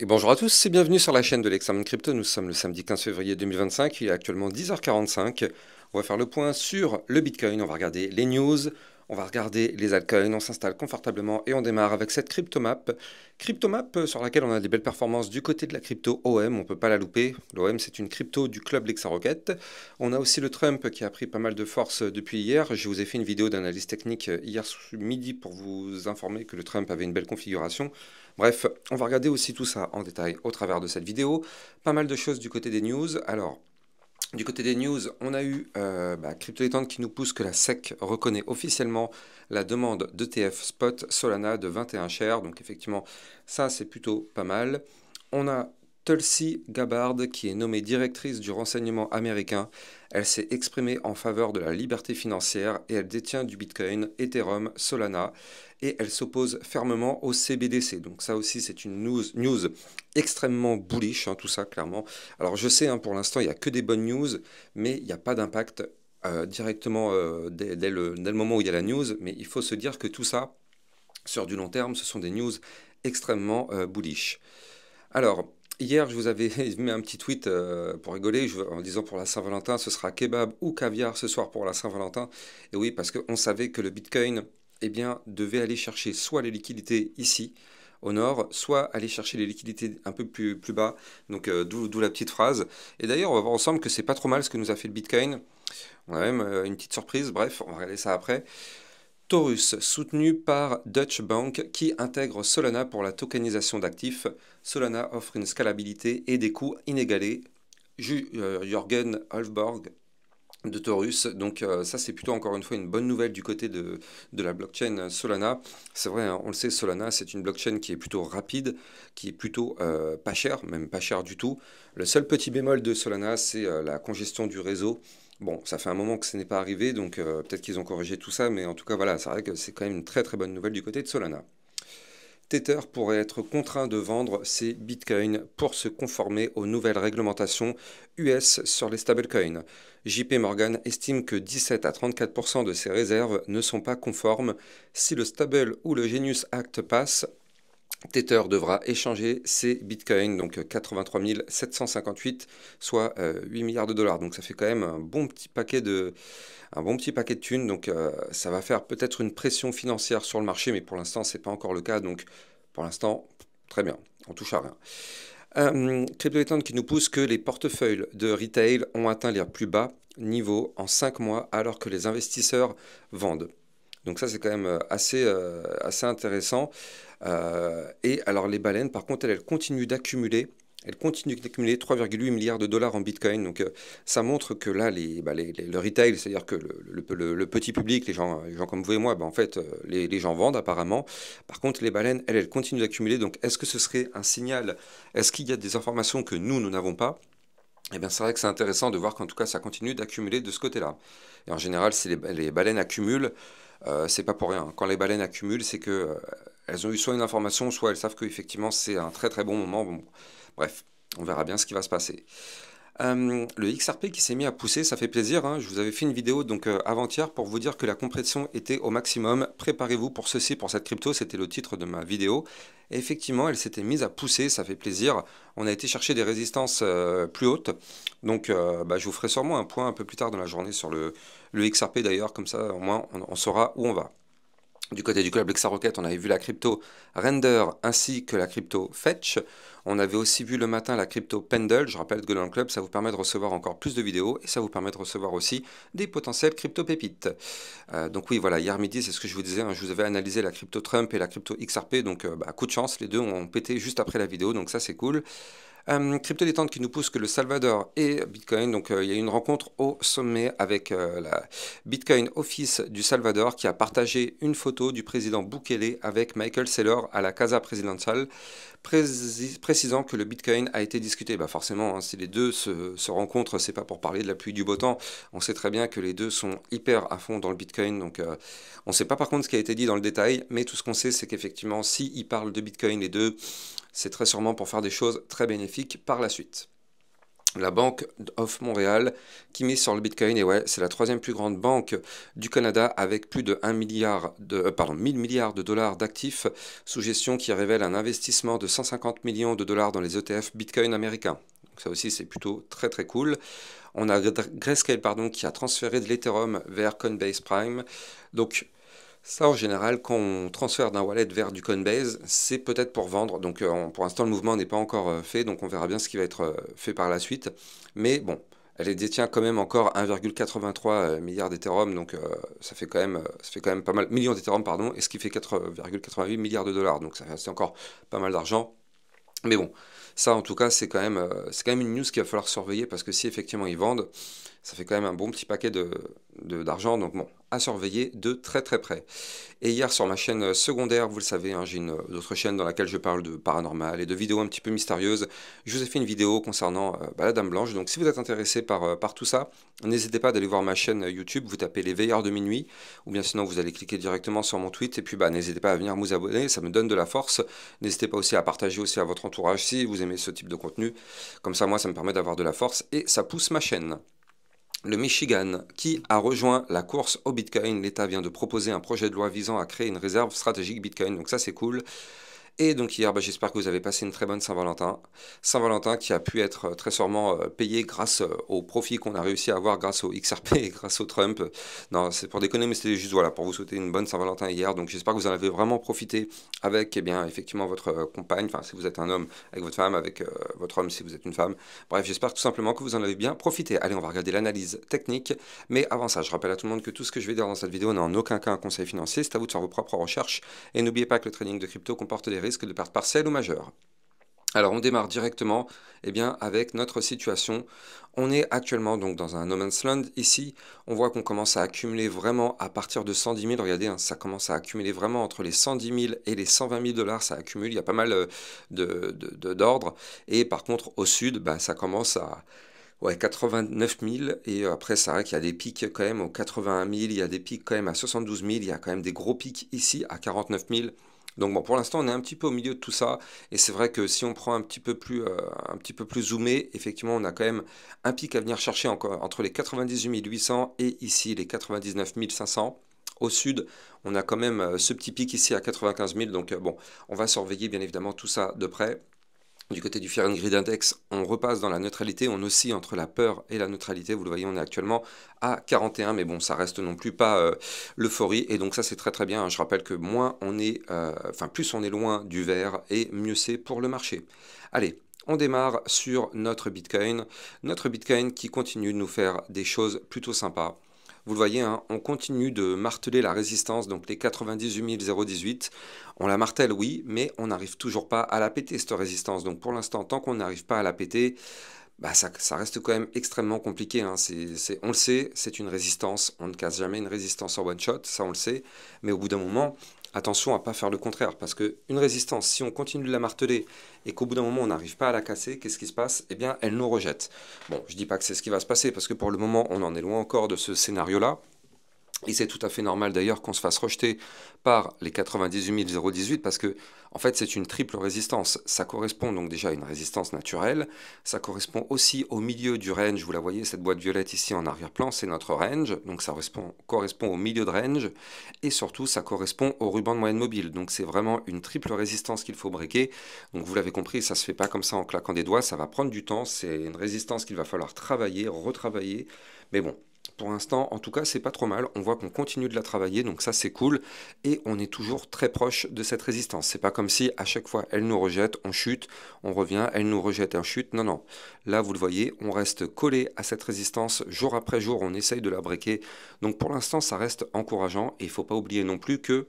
Et bonjour à tous et bienvenue sur la chaîne de l'Examen Crypto. Nous sommes le samedi 15 février 2025, il est actuellement 10h45. On va faire le point sur le Bitcoin, on va regarder les news, on va regarder les altcoins, on s'installe confortablement et on démarre avec cette cryptomap. Cryptomap sur laquelle on a des belles performances du côté de la crypto OM, on ne peut pas la louper. L'OM c'est une crypto du club LexaRocket. On a aussi le Trump qui a pris pas mal de force depuis hier. Je vous ai fait une vidéo d'analyse technique hier midi pour vous informer que le Trump avait une belle configuration. Bref, on va regarder aussi tout ça en détail au travers de cette vidéo. Pas mal de choses du côté des news. Alors, du côté des news, on a eu CryptoLetend qui nous pousse que la SEC reconnaît officiellement la demande d'ETF spot Solana de 21 shares. Donc effectivement, ça c'est plutôt pas mal. On a Tulsi Gabbard qui est nommée directrice du renseignement américain. Elle s'est exprimée en faveur de la liberté financière et elle détient du Bitcoin, Ethereum, Solana et elle s'oppose fermement au CBDC. Donc ça aussi c'est une news extrêmement bullish, tout ça clairement. Alors je sais, pour l'instant il n'y a que des bonnes news, mais il n'y a pas d'impact directement dès le moment où il y a la news, mais il faut se dire que tout ça, sur du long terme, ce sont des news extrêmement bullish. Alors, hier, je vous avais mis un petit tweet pour rigoler, en disant pour la Saint-Valentin, ce sera kebab ou caviar ce soir pour la Saint-Valentin. Et oui, parce qu'on savait que le Bitcoin, eh bien, devait aller chercher soit les liquidités ici, au nord, soit aller chercher les liquidités un peu plus bas. Donc, d'où la petite phrase. Et d'ailleurs, on va voir ensemble que c'est pas trop mal ce que nous a fait le Bitcoin. On a même une petite surprise, bref, on va regarder ça après. Taurus, soutenu par Deutsche Bank, qui intègre Solana pour la tokenisation d'actifs. Solana offre une scalabilité et des coûts inégalés. Jürgen Holfborg de Taurus. Donc ça c'est plutôt encore une fois une bonne nouvelle du côté de la blockchain Solana. C'est vrai, on le sait, Solana c'est une blockchain qui est plutôt rapide, qui est plutôt pas chère, même pas chère du tout. Le seul petit bémol de Solana c'est la congestion du réseau. Bon, ça fait un moment que ce n'est pas arrivé, donc peut-être qu'ils ont corrigé tout ça, mais en tout cas voilà, c'est vrai que c'est quand même une très très bonne nouvelle du côté de Solana. Tether pourrait être contraint de vendre ses bitcoins pour se conformer aux nouvelles réglementations US sur les stablecoins. JP Morgan estime que 17 à 34% de ses réserves ne sont pas conformes. Si le Stable ou le Genius Act passe, Tether devra échanger ses bitcoins, donc 83 758, soit 8 milliards de dollars. Donc ça fait quand même un bon petit paquet de thunes. Donc ça va faire peut-être une pression financière sur le marché, mais pour l'instant, ce n'est pas encore le cas. Donc pour l'instant, très bien, on touche à rien. CryptoLetend qui nous pousse que les portefeuilles de retail ont atteint les plus bas niveaux en 5 mois alors que les investisseurs vendent. Donc ça c'est quand même assez intéressant. Et alors les baleines par contre elles continuent d'accumuler. Elles continuent d'accumuler 3,8 milliards de dollars en Bitcoin. Donc ça montre que là, le retail, c'est-à-dire que le petit public, les gens comme vous et moi, en fait, les gens vendent apparemment. Par contre, les baleines, elles continuent d'accumuler. Donc est-ce que ce serait un signal? Est-ce qu'il y a des informations que nous n'avons pas? Eh bien, c'est vrai que c'est intéressant de voir qu'en tout cas, ça continue d'accumuler de ce côté-là. Et en général, si les baleines accumulent, c'est pas pour rien. Quand les baleines accumulent, c'est que elles ont eu soit une information, soit elles savent qu'effectivement c'est un très très bon moment. Bon, bref, on verra bien ce qui va se passer. Le XRP qui s'est mis à pousser, ça fait plaisir. Je vous avais fait une vidéo donc avant-hier pour vous dire que la compression était au maximum. Préparez-vous pour ceci, pour cette crypto, c'était le titre de ma vidéo. Et effectivement, elle s'était mise à pousser, ça fait plaisir. On a été chercher des résistances plus hautes. Donc je vous ferai sûrement un point un peu plus tard dans la journée sur le XRP d'ailleurs, comme ça au moins on saura où on va. Du côté du club LexaRocket, on avait vu la crypto Render ainsi que la crypto Fetch. On avait aussi vu le matin la crypto Pendle. Je rappelle que dans le club, ça vous permet de recevoir encore plus de vidéos et ça vous permet de recevoir aussi des potentielles crypto pépites. Donc oui, voilà, hier midi, c'est ce que je vous disais. Je vous avais analysé la crypto Trump et la crypto XRP. Donc coup de chance, les deux ont pété juste après la vidéo. Donc ça, c'est cool. CryptoLetend qui nous pousse que le Salvador et Bitcoin, donc il y a eu une rencontre au sommet avec la Bitcoin Office du Salvador qui a partagé une photo du président Bukele avec Michael Saylor à la Casa Presidencial, précisant que le Bitcoin a été discuté. Forcément, si les deux se rencontrent, c'est pas pour parler de la pluie du beau temps. On sait très bien que les deux sont hyper à fond dans le Bitcoin, donc on ne sait pas par contre ce qui a été dit dans le détail, mais tout ce qu'on sait, c'est qu'effectivement, s'ils parlent de Bitcoin, les deux, c'est très sûrement pour faire des choses très bénéfiques par la suite. la Bank of Montréal qui mise sur le Bitcoin. Et ouais, c'est la troisième plus grande banque du Canada avec plus de 1 milliard pardon, 1000 milliards de dollars d'actifs sous gestion qui révèle un investissement de 150 millions de dollars dans les ETF Bitcoin américains. Donc ça aussi, c'est plutôt très très cool. On a Grayscale pardon, qui a transféré de l'Ethereum vers Coinbase Prime. Donc ça, en général, quand on transfère d'un wallet vers du Coinbase, c'est peut-être pour vendre. Donc, pour l'instant, le mouvement n'est pas encore fait, donc on verra bien ce qui va être fait par la suite. Mais bon, elle détient quand même encore 1,83 milliard d'Ethereum, donc ça fait quand même pas mal, millions d'Ethereum, pardon, et ce qui fait 4,88 milliards de dollars. Donc, ça reste encore pas mal d'argent. Mais bon, ça en tout cas, c'est quand même une news qu'il va falloir surveiller parce que si effectivement ils vendent, ça fait quand même un bon petit paquet d'argent. Donc bon, à surveiller de très très près. Et hier sur ma chaîne secondaire, vous le savez, hein, j'ai une autre chaîne dans laquelle je parle de paranormal et de vidéos un petit peu mystérieuses. Je vous ai fait une vidéo concernant la Dame Blanche. Donc si vous êtes intéressé par tout ça, n'hésitez pas d'aller voir ma chaîne YouTube. Vous tapez les veilleurs de minuit, ou bien sinon vous allez cliquer directement sur mon tweet. Et puis bah n'hésitez pas à venir vous abonner, ça me donne de la force. N'hésitez pas aussi à partager aussi à votre entourage si vous aimez ce type de contenu. Comme ça, moi, ça me permet d'avoir de la force et ça pousse ma chaîne. Le Michigan, qui a rejoint la course au Bitcoin, l'État vient de proposer un projet de loi visant à créer une réserve stratégique Bitcoin, donc ça c'est cool. Et donc hier, bah, j'espère que vous avez passé une très bonne Saint-Valentin. Saint-Valentin qui a pu être très sûrement payé grâce au profit qu'on a réussi à avoir grâce au XRP et grâce au Trump. Non, c'est pour déconner, mais c'était juste voilà, pour vous souhaiter une bonne Saint-Valentin hier. Donc j'espère que vous en avez vraiment profité avec eh bien, effectivement votre compagne, enfin si vous êtes un homme, avec votre femme, avec votre homme si vous êtes une femme. Bref, j'espère tout simplement que vous en avez bien profité. Allez, on va regarder l'analyse technique. Mais avant ça, je rappelle à tout le monde que tout ce que je vais dire dans cette vidéo n'est en aucun cas un conseil financier. C'est à vous de faire vos propres recherches. Et n'oubliez pas que le trading de crypto comporte des risques de perte partielle ou majeure. Alors on démarre directement eh bien, avec notre situation. On est actuellement donc dans un no man's land. Ici, on voit qu'on commence à accumuler vraiment à partir de 110 000. Regardez, hein, ça commence à accumuler vraiment entre les 110 000 et les 120 000 dollars. Ça accumule, il y a pas mal d'ordres. Et par contre, au sud, bah, ça commence à... Ouais, 89 000 et après c'est vrai qu'il y a des pics quand même aux 81 000, il y a des pics quand même à 72 000, il y a quand même des gros pics ici à 49 000. Donc bon, pour l'instant, on est un petit peu au milieu de tout ça, et c'est vrai que si on prend un petit peu plus zoomé, effectivement, on a quand même un pic à venir chercher encore entre les 98 800 et ici les 99 500. Au sud, on a quand même ce petit pic ici à 95 000, donc bon, on va surveiller bien évidemment tout ça de près. Du côté du Fear and Greed Index, on repasse dans la neutralité, on oscille entre la peur et la neutralité. Vous le voyez, on est actuellement à 41, mais bon, ça reste non plus pas l'euphorie. Et donc ça, c'est très très bien. Je rappelle que moins on est, plus on est loin du vert et mieux c'est pour le marché. Allez. On démarre sur notre Bitcoin qui continue de nous faire des choses plutôt sympas. Vous le voyez, hein, on continue de marteler la résistance, donc les 98 018. On la martèle, oui, mais on n'arrive toujours pas à la péter, cette résistance. Donc pour l'instant, tant qu'on n'arrive pas à la péter, bah ça reste quand même extrêmement compliqué. Hein. On le sait, c'est une résistance. On ne casse jamais une résistance en one shot, ça on le sait. Mais au bout d'un moment, attention à ne pas faire le contraire. Parce qu'une résistance, si on continue de la marteler et qu'au bout d'un moment on n'arrive pas à la casser, qu'est-ce qui se passe? Eh bien, elle nous rejette. Bon, je ne dis pas que c'est ce qui va se passer, parce que pour le moment, on en est loin encore de ce scénario-là. Et c'est tout à fait normal d'ailleurs qu'on se fasse rejeter par les 98 018 parce que en fait c'est une triple résistance. Ça correspond donc déjà à une résistance naturelle, ça correspond aussi au milieu du range, vous la voyez cette boîte violette ici en arrière-plan, c'est notre range, donc ça correspond au milieu de range et surtout ça correspond au ruban de moyenne mobile. Donc c'est vraiment une triple résistance qu'il faut breaker. Donc vous l'avez compris, ça se fait pas comme ça en claquant des doigts, ça va prendre du temps, c'est une résistance qu'il va falloir travailler, retravailler, mais bon. Pour l'instant, en tout cas, c'est pas trop mal. On voit qu'on continue de la travailler, donc ça c'est cool. Et on est toujours très proche de cette résistance. C'est pas comme si à chaque fois elle nous rejette, on chute, on revient, elle nous rejette et on chute. Non, non. Là, vous le voyez, on reste collé à cette résistance jour après jour. On essaye de la breaker. Donc pour l'instant, ça reste encourageant. Et il faut pas oublier non plus que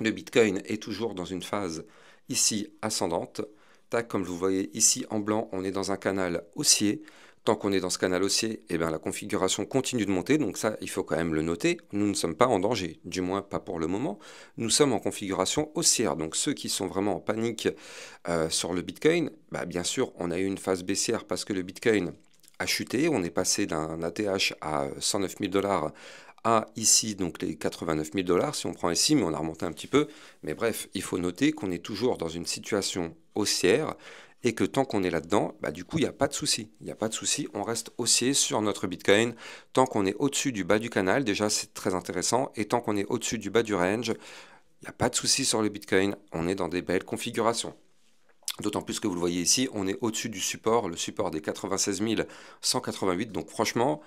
le Bitcoin est toujours dans une phase ici ascendante. Tac, comme vous voyez ici en blanc, on est dans un canal haussier. Tant qu'on est dans ce canal haussier, eh bien, la configuration continue de monter, donc ça, il faut quand même le noter. Nous ne sommes pas en danger, du moins pas pour le moment. Nous sommes en configuration haussière, donc ceux qui sont vraiment en panique sur le Bitcoin, bah, bien sûr, on a eu une phase baissière parce que le Bitcoin a chuté. On est passé d'un ATH à 109 000 dollars à ici, donc les 89 000 dollars, si on prend ici, mais on a remonté un petit peu. Mais bref, il faut noter qu'on est toujours dans une situation haussière et que tant qu'on est là-dedans, bah, du coup, il n'y a pas de souci. Il n'y a pas de souci, on reste haussier sur notre Bitcoin. Tant qu'on est au-dessus du bas du canal, déjà, c'est très intéressant. Et tant qu'on est au-dessus du bas du range, il n'y a pas de souci sur le Bitcoin. On est dans des belles configurations. D'autant plus que vous le voyez ici, on est au-dessus du support, le support des 96 188. Donc franchement,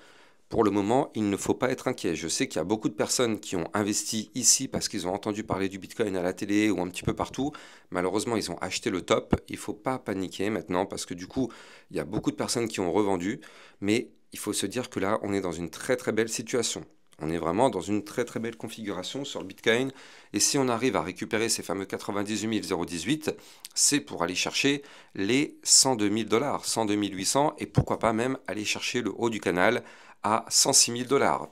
pour le moment, il ne faut pas être inquiet. Je sais qu'il y a beaucoup de personnes qui ont investi ici parce qu'ils ont entendu parler du Bitcoin à la télé ou un petit peu partout. Malheureusement, ils ont acheté le top. Il ne faut pas paniquer maintenant parce que du coup, il y a beaucoup de personnes qui ont revendu. Mais il faut se dire que là, on est dans une très très belle situation. On est vraiment dans une très très belle configuration sur le Bitcoin. Et si on arrive à récupérer ces fameux 98 018, c'est pour aller chercher les 102 000 dollars, 102 800 et pourquoi pas même aller chercher le haut du canal à 106 000 dollars.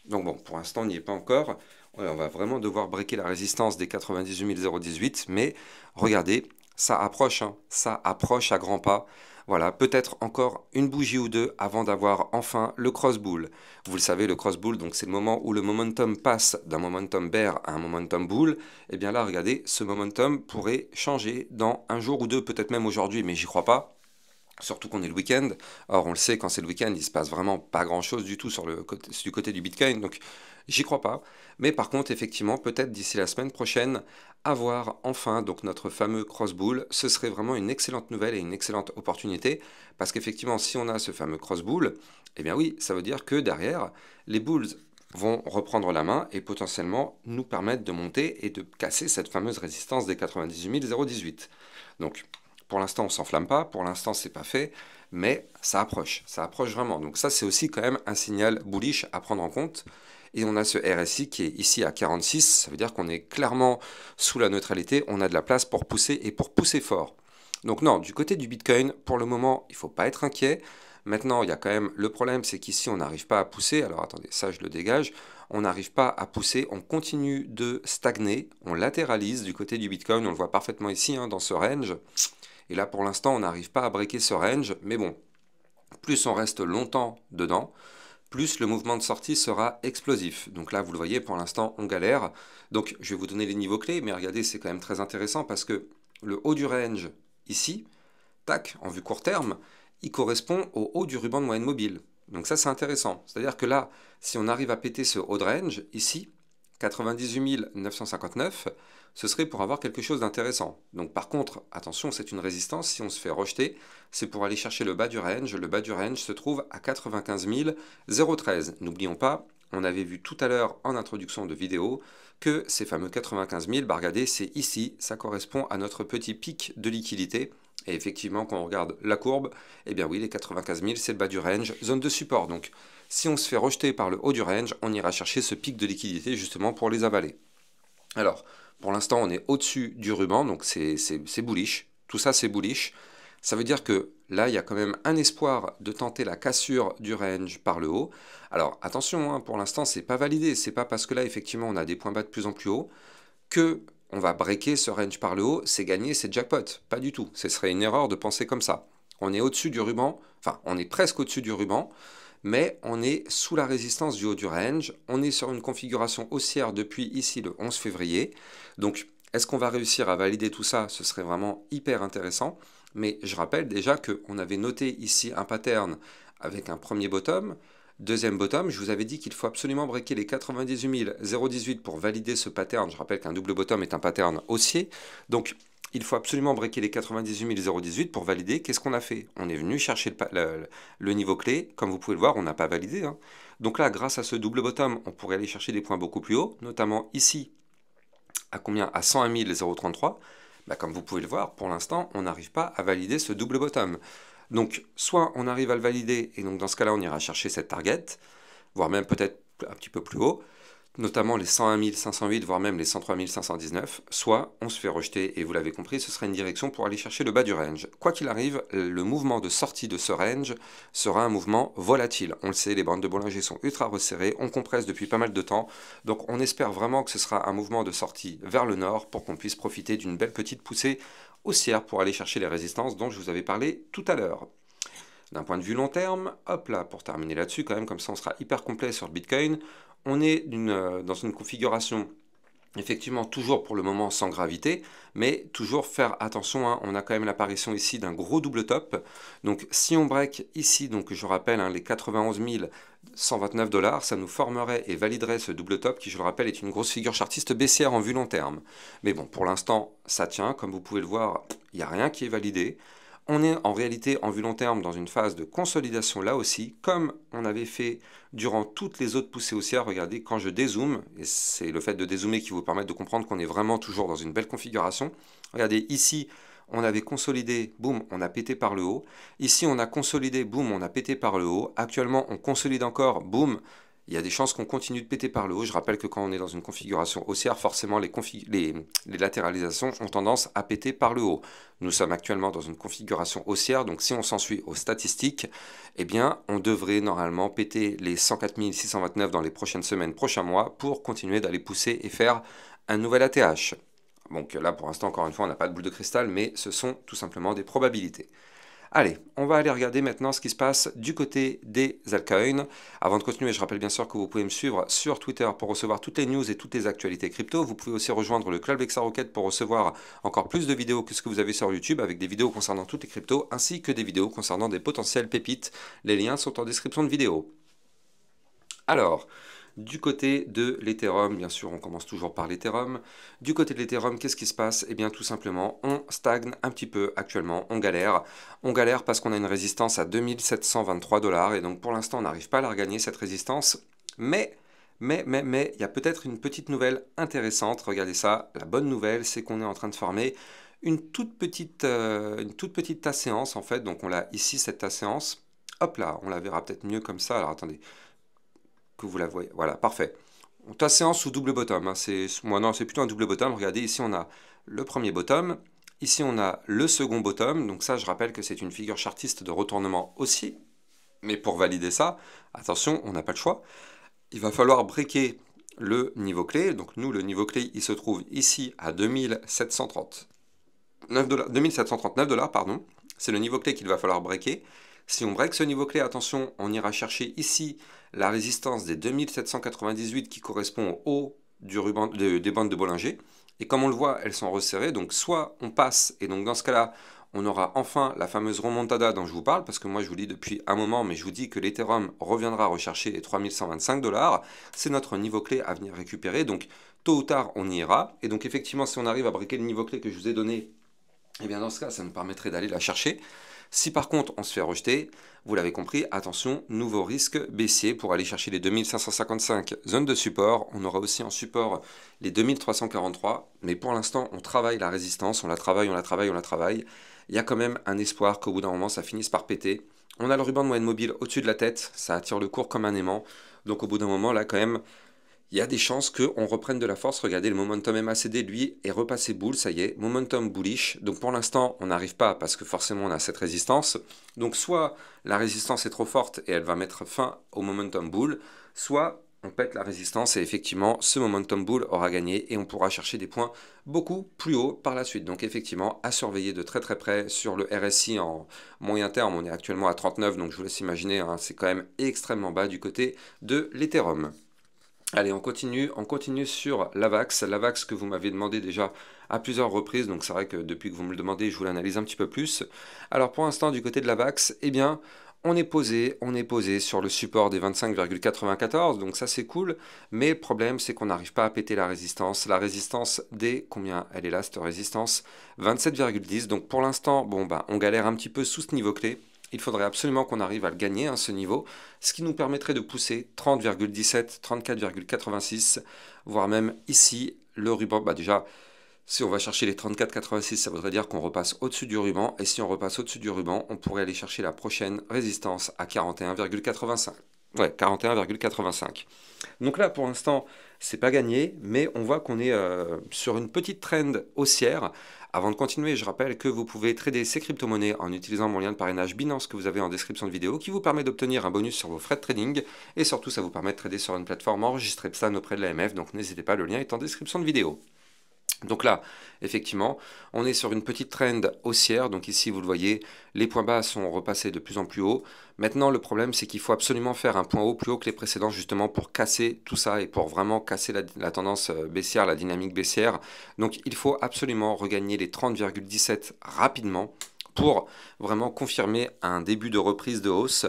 Donc bon, pour l'instant, on n'y est pas encore. On va vraiment devoir breaker la résistance des 98 018, mais regardez, ça approche, hein, ça approche à grands pas. Voilà, peut-être encore une bougie ou deux avant d'avoir enfin le cross-bull. Vous le savez, le cross-bull, donc c'est le moment où le momentum passe d'un momentum bear à un momentum bull. Et bien là, regardez, ce momentum pourrait changer dans un jour ou deux, peut-être même aujourd'hui, mais j'y crois pas. Surtout qu'on est le week-end. Or, on le sait, quand c'est le week-end, il se passe vraiment pas grand-chose du tout du côté du Bitcoin. Donc, j'y crois pas. Mais par contre, effectivement, peut-être d'ici la semaine prochaine, avoir enfin donc notre fameux cross-bull, ce serait vraiment une excellente nouvelle et une excellente opportunité. Parce qu'effectivement, si on a ce fameux cross-bull, eh bien oui, ça veut dire que derrière, les bulls vont reprendre la main et potentiellement nous permettre de monter et de casser cette fameuse résistance des 98 018. Donc, pour l'instant, on s'enflamme pas, pour l'instant, c'est pas fait, mais ça approche vraiment. Donc ça, c'est aussi quand même un signal bullish à prendre en compte. Et on a ce RSI qui est ici à 46, ça veut dire qu'on est clairement sous la neutralité, on a de la place pour pousser et pour pousser fort. Donc non, du côté du Bitcoin, pour le moment, il ne faut pas être inquiet. Maintenant, il y a quand même le problème, c'est qu'ici, on n'arrive pas à pousser. Alors attendez, ça, je le dégage. On n'arrive pas à pousser, on continue de stagner, on latéralise du côté du Bitcoin, on le voit parfaitement ici, hein, dans ce range. Et là, pour l'instant, on n'arrive pas à breaker ce range, mais bon, plus on reste longtemps dedans, plus le mouvement de sortie sera explosif. Donc là, vous le voyez, pour l'instant, on galère. Donc, je vais vous donner les niveaux clés, mais regardez, c'est quand même très intéressant parce que le haut du range, ici, tac, en vue court terme, il correspond au haut du ruban de moyenne mobile. Donc ça, c'est intéressant. C'est-à-dire que là, si on arrive à péter ce haut de range, ici, 98 959, ce serait pour avoir quelque chose d'intéressant. Donc par contre, attention, c'est une résistance, si on se fait rejeter, c'est pour aller chercher le bas du range. Le bas du range se trouve à 95 013. N'oublions pas, on avait vu tout à l'heure en introduction de vidéo que ces fameux 95 000, bah regardez, c'est ici, ça correspond à notre petit pic de liquidité. Et effectivement, quand on regarde la courbe, eh bien oui, les 95 000, c'est le bas du range, zone de support. Donc, si on se fait rejeter par le haut du range, on ira chercher ce pic de liquidité justement pour les avaler. Alors, pour l'instant, on est au-dessus du ruban, donc c'est bullish. Tout ça, c'est bullish. Ça veut dire que là, il y a quand même un espoir de tenter la cassure du range par le haut. Alors, attention, hein, pour l'instant, c'est pas validé. C'est pas parce que là, effectivement, on a des points bas de plus en plus haut que on va breaker ce range par le haut, c'est gagné, c'est jackpot. Pas du tout. Ce serait une erreur de penser comme ça. On est au-dessus du ruban, enfin, on est presque au-dessus du ruban, mais on est sous la résistance du haut du range. On est sur une configuration haussière depuis ici le 11 février. Donc, est-ce qu'on va réussir à valider tout ça? Ce serait vraiment hyper intéressant. Mais je rappelle déjà qu'on avait noté ici un pattern avec un premier bottom. Deuxième bottom, je vous avais dit qu'il faut absolument breaker les 98 018 pour valider ce pattern. Je rappelle qu'un double bottom est un pattern haussier. Donc, il faut absolument breaker les 98 018 pour valider. Qu'est-ce qu'on a fait? On est venu chercher le niveau clé. Comme vous pouvez le voir, on n'a pas validé, hein. Donc là, grâce à ce double bottom, on pourrait aller chercher des points beaucoup plus hauts, notamment ici, à combien? À 101 033. Bah, comme vous pouvez le voir, pour l'instant, on n'arrive pas à valider ce double bottom. Donc, soit on arrive à le valider, et donc dans ce cas-là, on ira chercher cette target, voire même peut-être un petit peu plus haut, notamment les 101 508, voire même les 103 519, soit on se fait rejeter, et vous l'avez compris, ce sera une direction pour aller chercher le bas du range. Quoi qu'il arrive, le mouvement de sortie de ce range sera un mouvement volatile. On le sait, les bandes de Bollinger sont ultra resserrées, on compresse depuis pas mal de temps, donc on espère vraiment que ce sera un mouvement de sortie vers le nord pour qu'on puisse profiter d'une belle petite poussée haussière pour aller chercher les résistances dont je vous avais parlé tout à l'heure. D'un point de vue long terme, hop là, pour terminer là-dessus, quand même, comme ça on sera hyper complet sur le Bitcoin, on est dans une configuration Effectivement, toujours pour le moment sans gravité, mais toujours faire attention, hein, on a quand même l'apparition ici d'un gros double top. Donc si on break ici, donc je rappelle, hein, les 91 129 $, ça nous formerait et validerait ce double top qui, je le rappelle, est une grosse figure chartiste baissière en vue long terme. Mais bon, pour l'instant, ça tient. Comme vous pouvez le voir, il n'y a rien qui est validé. On est en réalité en vue long terme dans une phase de consolidation là aussi, comme on avait fait durant toutes les autres poussées haussières. Regardez, quand je dézoome, et c'est le fait de dézoomer qui vous permet de comprendre qu'on est vraiment toujours dans une belle configuration. Regardez, ici, on avait consolidé, boum, on a pété par le haut. Ici, on a consolidé, boum, on a pété par le haut. Actuellement, on consolide encore, boum. Il y a des chances qu'on continue de péter par le haut. Je rappelle que quand on est dans une configuration haussière, forcément les latéralisations ont tendance à péter par le haut. Nous sommes actuellement dans une configuration haussière, donc si on s'en suit aux statistiques, eh bien, on devrait normalement péter les 104 629 dans les prochaines semaines, prochains mois, pour continuer d'aller pousser et faire un nouvel ATH. Donc là, pour l'instant, encore une fois, on n'a pas de boule de cristal, mais ce sont tout simplement des probabilités. Allez, on va aller regarder maintenant ce qui se passe du côté des altcoins. Avant de continuer, je rappelle bien sûr que vous pouvez me suivre sur Twitter pour recevoir toutes les news et toutes les actualités crypto. Vous pouvez aussi rejoindre le Club Rocket pour recevoir encore plus de vidéos que ce que vous avez sur YouTube, avec des vidéos concernant toutes les cryptos, ainsi que des vidéos concernant des potentielles pépites. Les liens sont en description de vidéo. Alors, du côté de l'Ethereum, bien sûr, on commence toujours par l'Ethereum. Du côté de l'Ethereum, qu'est-ce qui se passe? Eh bien, tout simplement, on stagne un petit peu actuellement, on galère. On galère parce qu'on a une résistance à 2723 $, et donc pour l'instant, on n'arrive pas à la regagner, cette résistance. Mais, il y a peut-être une petite nouvelle intéressante. Regardez ça, la bonne nouvelle, c'est qu'on est en train de former une toute petite tasse séance, en fait. Donc, on a ici cette tasse séance. Hop là, on la verra peut-être mieux comme ça. Alors, attendez. Que vous la voyez. Voilà, parfait. Ta séance sous double bottom. Hein, non, c'est plutôt un double bottom. Regardez, ici on a le premier bottom. Ici on a le second bottom. Donc ça, je rappelle que c'est une figure chartiste de retournement aussi. Mais pour valider ça, attention, on n'a pas le choix. Il va falloir breaker le niveau clé. Donc nous, le niveau clé, il se trouve ici à 2739 $, pardon. C'est le niveau clé qu'il va falloir breaker. Si on break ce niveau clé, attention, on ira chercher ici la résistance des 2798 qui correspond au haut du ruban, des bandes de Bollinger. Et comme on le voit, elles sont resserrées. Donc soit on passe, et donc dans ce cas-là, on aura enfin la fameuse remontada dont je vous parle, parce que moi je vous dis depuis un moment, mais je vous dis que l'Ethereum reviendra rechercher les 3125 $. C'est notre niveau clé à venir récupérer. Donc tôt ou tard, on y ira. Et donc effectivement, si on arrive à breaker le niveau clé que je vous ai donné, et bien dans ce cas, ça nous permettrait d'aller la chercher. Si par contre on se fait rejeter, vous l'avez compris, attention, nouveau risque baissier pour aller chercher les 2555 zones de support. On aura aussi en support les 2343, mais pour l'instant on travaille la résistance, on la travaille. Il y a quand même un espoir qu'au bout d'un moment ça finisse par péter. On a le ruban de moyenne mobile au-dessus de la tête, ça attire le cours comme un aimant. Donc au bout d'un moment là quand même, il y a des chances qu'on reprenne de la force. Regardez, le momentum MACD, lui, est repassé bull, ça y est, momentum bullish. Donc pour l'instant, on n'arrive pas parce que forcément on a cette résistance. Donc soit la résistance est trop forte et elle va mettre fin au momentum bull, soit on pète la résistance et effectivement ce momentum bull aura gagné et on pourra chercher des points beaucoup plus hauts par la suite. Donc effectivement, à surveiller de très très près sur le RSI en moyen terme. On est actuellement à 39, donc je vous laisse imaginer, hein, c'est quand même extrêmement bas du côté de l'Ethereum. Allez, on continue sur l'AVAX. L'AVAX que vous m'avez demandé déjà à plusieurs reprises, donc c'est vrai que depuis que vous me le demandez, je vous l'analyse un petit peu plus. Alors pour l'instant, du côté de l'AVAX, eh bien, on est posé sur le support des 25,94, donc ça c'est cool, mais le problème c'est qu'on n'arrive pas à péter la résistance des, combien elle est là cette résistance, 27,10, donc pour l'instant, bon bah, on galère un petit peu sous ce niveau clé. Il faudrait absolument qu'on arrive à le gagner, hein, ce niveau, ce qui nous permettrait de pousser 30,17, 34,86, voire même ici, le ruban. Bah déjà, si on va chercher les 34,86, ça voudrait dire qu'on repasse au-dessus du ruban, et si on repasse au-dessus du ruban, on pourrait aller chercher la prochaine résistance à 41,85. Ouais, 41,85. Donc là, pour l'instant, c'est pas gagné, mais on voit qu'on est sur une petite trend haussière. Avant de continuer, je rappelle que vous pouvez trader ces crypto-monnaies en utilisant mon lien de parrainage Binance que vous avez en description de vidéo, qui vous permet d'obtenir un bonus sur vos frais de trading, et surtout ça vous permet de trader sur une plateforme enregistrée PSAN auprès de l'AMF, donc n'hésitez pas, le lien est en description de vidéo. Donc là, effectivement, on est sur une petite trend haussière. Donc ici, vous le voyez, les points bas sont repassés de plus en plus haut. Maintenant, le problème, c'est qu'il faut absolument faire un point haut plus haut que les précédents, justement, pour casser tout ça et pour vraiment casser la tendance baissière, la dynamique baissière. Donc il faut absolument regagner les 30,17 rapidement pour vraiment confirmer un début de reprise de hausse.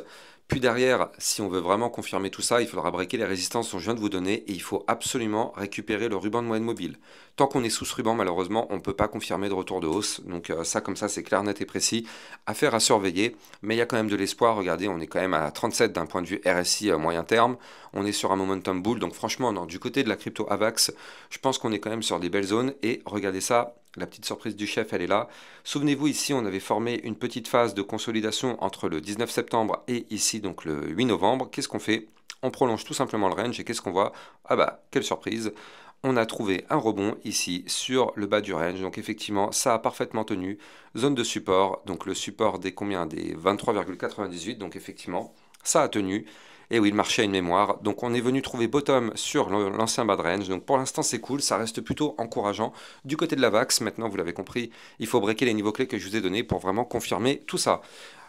Puis derrière, si on veut vraiment confirmer tout ça, il faudra breaker les résistances dont je viens de vous donner et il faut absolument récupérer le ruban de moyenne mobile. Tant qu'on est sous ce ruban, malheureusement, on ne peut pas confirmer de retour de hausse. Donc ça, comme ça, c'est clair, net et précis. Affaire à surveiller. Mais il y a quand même de l'espoir. Regardez, on est quand même à 37 d'un point de vue RSI moyen terme. On est sur un momentum bull. Donc franchement, non, du côté de la crypto AVAX, je pense qu'on est quand même sur des belles zones. Et regardez ça. La petite surprise du chef, elle est là. Souvenez-vous, ici, on avait formé une petite phase de consolidation entre le 19 septembre et ici, donc le 8 novembre. Qu'est-ce qu'on fait? On prolonge tout simplement le range et qu'est-ce qu'on voit? Ah bah, quelle surprise! On a trouvé un rebond ici sur le bas du range. Donc effectivement, ça a parfaitement tenu. Zone de support, donc le support des combien? Des 23,98. Donc effectivement, ça a tenu. Et oui, le marché a une mémoire. Donc on est venu trouver bottom sur l'ancien bas de range. Donc pour l'instant, c'est cool. Ça reste plutôt encourageant. Du côté de la VAX, maintenant, vous l'avez compris, il faut breaker les niveaux clés que je vous ai donnés pour vraiment confirmer tout ça.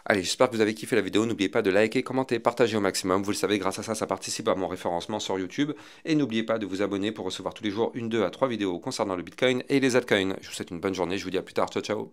Allez, j'espère que vous avez kiffé la vidéo. N'oubliez pas de liker, commenter, partager au maximum. Vous le savez, grâce à ça, ça participe à mon référencement sur YouTube. Et n'oubliez pas de vous abonner pour recevoir tous les jours une, 2 à 3 vidéos concernant le Bitcoin et les altcoins. Je vous souhaite une bonne journée. Je vous dis à plus tard. Ciao, ciao.